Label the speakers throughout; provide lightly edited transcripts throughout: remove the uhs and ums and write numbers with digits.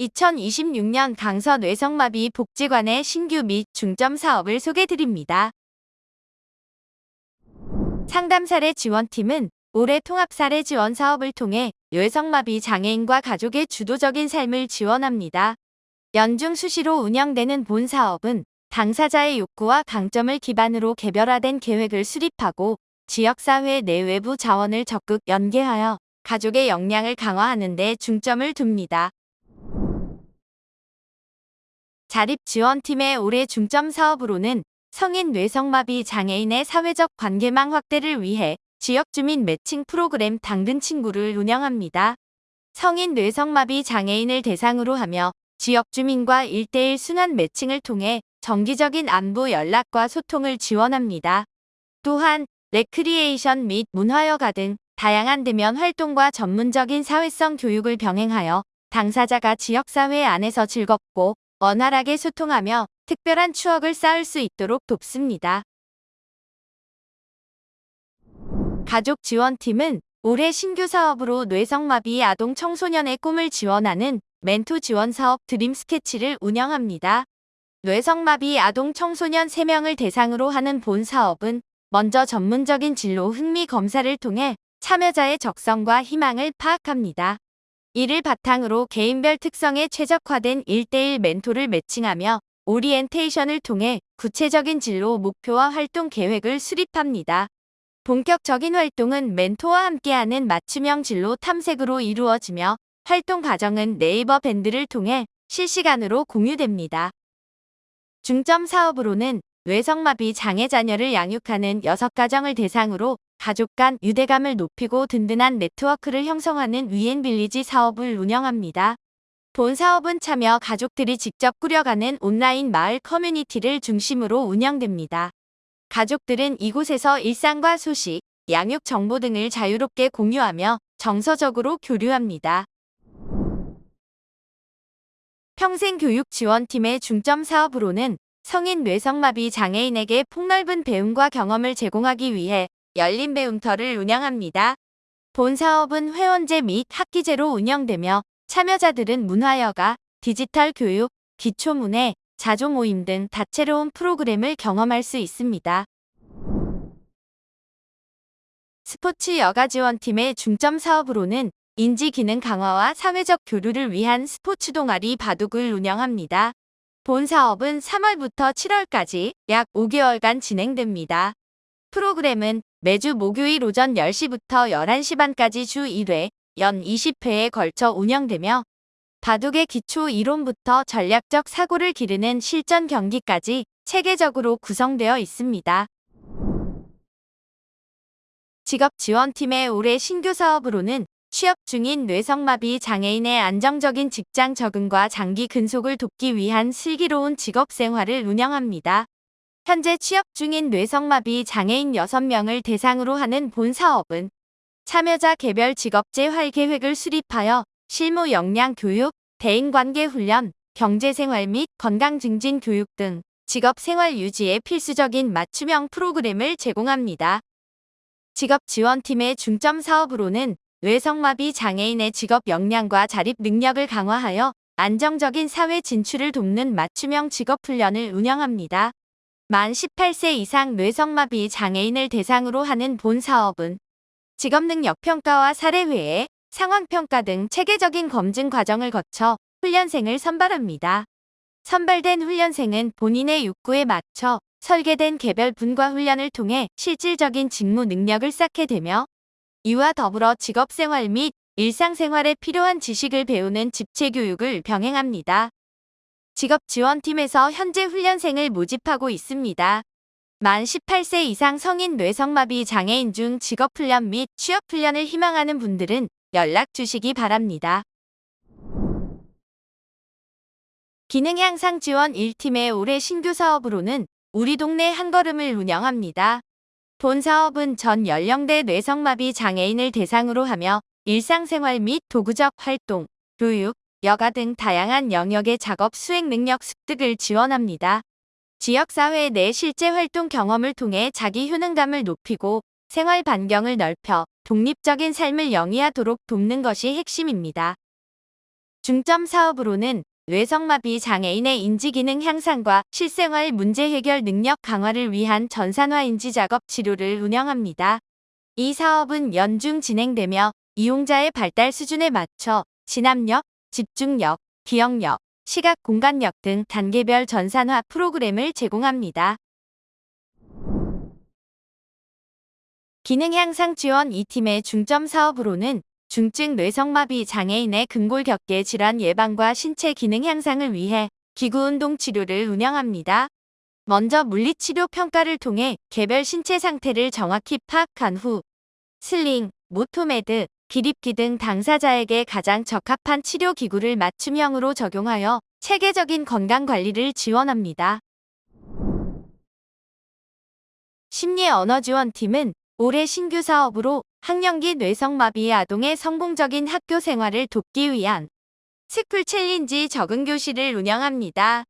Speaker 1: 2026년 강서 뇌성마비 복지관의 신규 및 중점 사업을 소개드립니다. 상담사례 지원팀은 올해 통합사례 지원 사업을 통해 뇌성마비 장애인과 가족의 주도적인 삶을 지원합니다. 연중 수시로 운영되는 본 사업은 당사자의 욕구와 강점을 기반으로 개별화된 계획을 수립하고 지역사회 내 외부 자원을 적극 연계하여 가족의 역량을 강화하는 데 중점을 둡니다. 자립지원팀의 올해 중점 사업으로는 성인 뇌성마비 장애인의 사회적 관계망 확대를 위해 지역주민 매칭 프로그램 당근 친구를 운영합니다. 성인 뇌성마비 장애인을 대상으로 하며 지역주민과 1:1 순환 매칭을 통해 정기적인 안부 연락과 소통을 지원합니다. 또한 레크리에이션 및 문화여가 등 다양한 대면 활동과 전문적인 사회성 교육을 병행하여 당사자가 지역사회 안에서 즐겁고 원활하게 소통하며 특별한 추억을 쌓을 수 있도록 돕습니다. 가족지원팀은 올해 신규 사업으로 뇌성마비 아동 청소년의 꿈을 지원하는 멘토 지원 사업 드림 스케치를 운영합니다. 뇌성마비 아동 청소년 3명을 대상으로 하는 본 사업은 먼저 전문적인 진로 흥미 검사를 통해 참여자의 적성과 희망을 파악합니다. 이를 바탕으로 개인별 특성에 최적화된 1:1 멘토를 매칭하며 오리엔테이션을 통해 구체적인 진로 목표와 활동 계획을 수립합니다. 본격적인 활동은 멘토와 함께하는 맞춤형 진로 탐색으로 이루어지며 활동 과정은 네이버 밴드를 통해 실시간으로 공유됩니다. 중점 사업으로는 뇌성마비 장애 자녀를 양육하는 6가정을 대상으로 가족 간 유대감을 높이고 든든한 네트워크를 형성하는 위엔빌리지 사업을 운영합니다. 본 사업은 참여 가족들이 직접 꾸려가는 온라인 마을 커뮤니티를 중심으로 운영됩니다. 가족들은 이곳에서 일상과 소식, 양육 정보 등을 자유롭게 공유하며 정서적으로 교류합니다. 평생교육지원팀의 중점 사업으로는 성인 뇌성마비 장애인에게 폭넓은 배움과 경험을 제공하기 위해 열린 배움터를 운영합니다. 본 사업은 회원제 및 학기제로 운영되며 참여자들은 문화여가, 디지털 교육, 기초문해, 자조모임 등 다채로운 프로그램을 경험할 수 있습니다. 스포츠 여가 지원팀의 중점 사업으로는 인지 기능 강화와 사회적 교류를 위한 스포츠 동아리 바둑을 운영합니다. 본 사업은 3월부터 7월까지 약 5개월간 진행됩니다. 프로그램은 매주 목요일 오전 10시부터 11시 반까지 주 1회, 연 20회에 걸쳐 운영되며 바둑의 기초 이론부터 전략적 사고를 기르는 실전 경기까지 체계적으로 구성되어 있습니다. 직업지원팀의 올해 신규 사업으로는 취업 중인 뇌성마비 장애인의 안정적인 직장 적응과 장기 근속을 돕기 위한 슬기로운 직업생활을 운영합니다. 현재 취업 중인 뇌성마비 장애인 6명을 대상으로 하는 본 사업은 참여자 개별 직업재활 계획을 수립하여 실무 역량 교육, 대인관계 훈련, 경제생활 및 건강증진 교육 등 직업생활 유지에 필수적인 맞춤형 프로그램을 제공합니다. 직업지원팀의 중점 사업으로는 뇌성마비 장애인의 직업 역량과 자립 능력을 강화하여 안정적인 사회 진출을 돕는 맞춤형 직업훈련을 운영합니다. 만 18세 이상 뇌성마비 장애인을 대상으로 하는 본 사업은 직업능력평가와 사례회의, 상황평가 등 체계적인 검증 과정을 거쳐 훈련생을 선발합니다. 선발된 훈련생은 본인의 욕구에 맞춰 설계된 개별 분과 훈련을 통해 실질적인 직무 능력을 쌓게 되며 이와 더불어 직업생활 및 일상생활에 필요한 지식을 배우는 집체교육을 병행합니다. 직업지원팀에서 현재 훈련생을 모집하고 있습니다. 만 18세 이상 성인 뇌성마비 장애인 중 직업훈련 및 취업훈련을 희망하는 분들은 연락 주시기 바랍니다. 기능 향상 지원 1팀의 올해 신규 사업으로는 우리 동네 한걸음을 운영합니다. 본 사업은 전 연령대 뇌성마비 장애인을 대상으로 하며 일상생활 및 도구적 활동, 교육, 여가 등 다양한 영역의 작업 수행 능력 습득을 지원합니다. 지역사회 내 실제 활동 경험을 통해 자기 효능감을 높이고 생활 반경을 넓혀 독립적인 삶을 영위하도록 돕는 것이 핵심입니다. 중점 사업으로는 뇌성마비 장애인의 인지기능 향상과 실생활 문제 해결 능력 강화를 위한 전산화 인지 작업 치료를 운영합니다. 이 사업은 연중 진행되며 이용자의 발달 수준에 맞춰 진압력, 집중력, 기억력, 시각 공간력 등 단계별 전산화 프로그램을 제공합니다. 기능 향상 지원 2팀의 중점 사업으로는 중증 뇌성마비 장애인의 근골격계 질환 예방과 신체 기능 향상을 위해 기구운동 치료를 운영합니다. 먼저 물리치료 평가를 통해 개별 신체 상태를 정확히 파악한 후 슬링, 모토매드, 기립기 등 당사자에게 가장 적합한 치료 기구를 맞춤형으로 적용하여 체계적인 건강관리를 지원합니다. 심리언어지원팀은 올해 신규 사업으로 학령기 뇌성마비 아동의 성공적인 학교 생활을 돕기 위한 스쿨 챌린지 적응 교실을 운영합니다.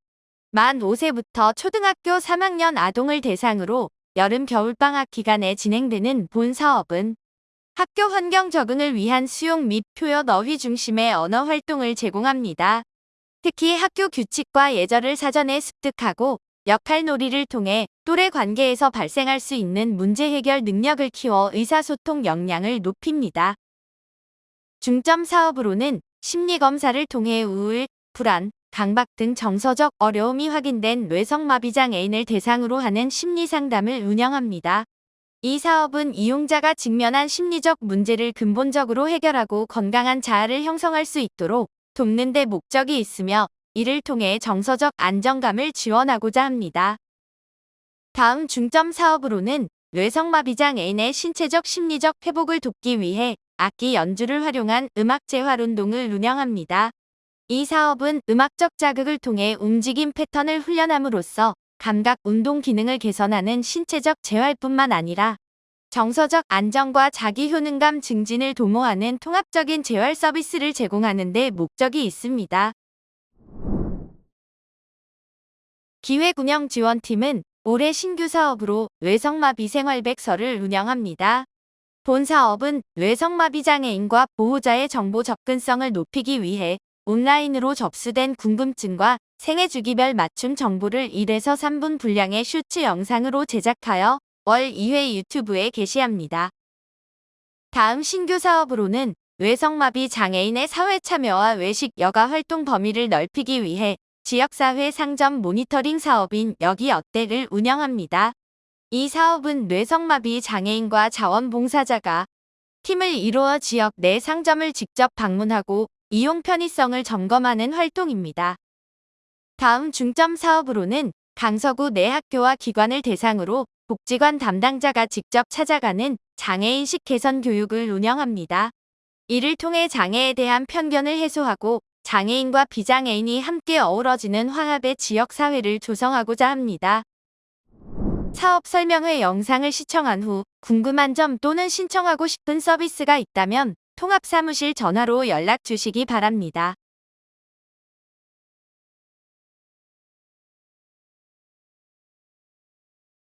Speaker 1: 만 5세부터 초등학교 3학년 아동을 대상으로 여름 겨울방학 기간에 진행되는 본 사업은 학교 환경 적응을 위한 수용 및 표현 어휘 중심의 언어 활동을 제공합니다. 특히 학교 규칙과 예절을 사전에 습득하고 역할놀이를 통해 또래 관계에서 발생할 수 있는 문제 해결 능력을 키워 의사소통 역량을 높입니다. 중점 사업으로는 심리검사를 통해 우울, 불안, 강박 등 정서적 어려움이 확인된 뇌성마비 장애인을 대상으로 하는 심리상담을 운영합니다. 이 사업은 이용자가 직면한 심리적 문제를 근본적으로 해결하고 건강한 자아를 형성할 수 있도록 돕는 데 목적이 있으며 이를 통해 정서적 안정감을 지원하고자 합니다. 다음 중점 사업으로는 뇌성마비 장애인의 신체적 심리적 회복을 돕기 위해 악기 연주를 활용한 음악 재활 운동을 운영합니다. 이 사업은 음악적 자극을 통해 움직임 패턴을 훈련함으로써 감각 운동 기능을 개선하는 신체적 재활뿐만 아니라 정서적 안정과 자기 효능감 증진을 도모하는 통합적인 재활 서비스를 제공하는 데 목적이 있습니다. 기획운영지원팀은 올해 신규 사업으로 뇌성마비 생활백서를 운영합니다. 본 사업은 뇌성마비 장애인과 보호자의 정보 접근성을 높이기 위해 온라인으로 접수된 궁금증과 생애 주기별 맞춤 정보를 1에서 3분 분량의 쇼츠 영상으로 제작하여 월 2회 유튜브에 게시합니다. 다음 신규 사업으로는 뇌성마비 장애인의 사회 참여와 외식 여가 활동 범위를 넓히기 위해 지역사회 상점 모니터링 사업인 여기 어때를 운영합니다. 이 사업은 뇌성마비 장애인과 자원봉사자가 팀을 이루어 지역 내 상점을 직접 방문하고 이용 편의성을 점검하는 활동입니다. 다음 중점 사업으로는 강서구 내 학교와 기관을 대상으로 복지관 담당자가 직접 찾아가는 장애인식 개선 교육을 운영합니다. 이를 통해 장애에 대한 편견을 해소하고 장애인과 비장애인이 함께 어우러지는 화합의 지역사회를 조성하고자 합니다. 사업 설명회 영상을 시청한 후 궁금한 점 또는 신청하고 싶은 서비스가 있다면 통합사무실 전화로 연락 주시기 바랍니다.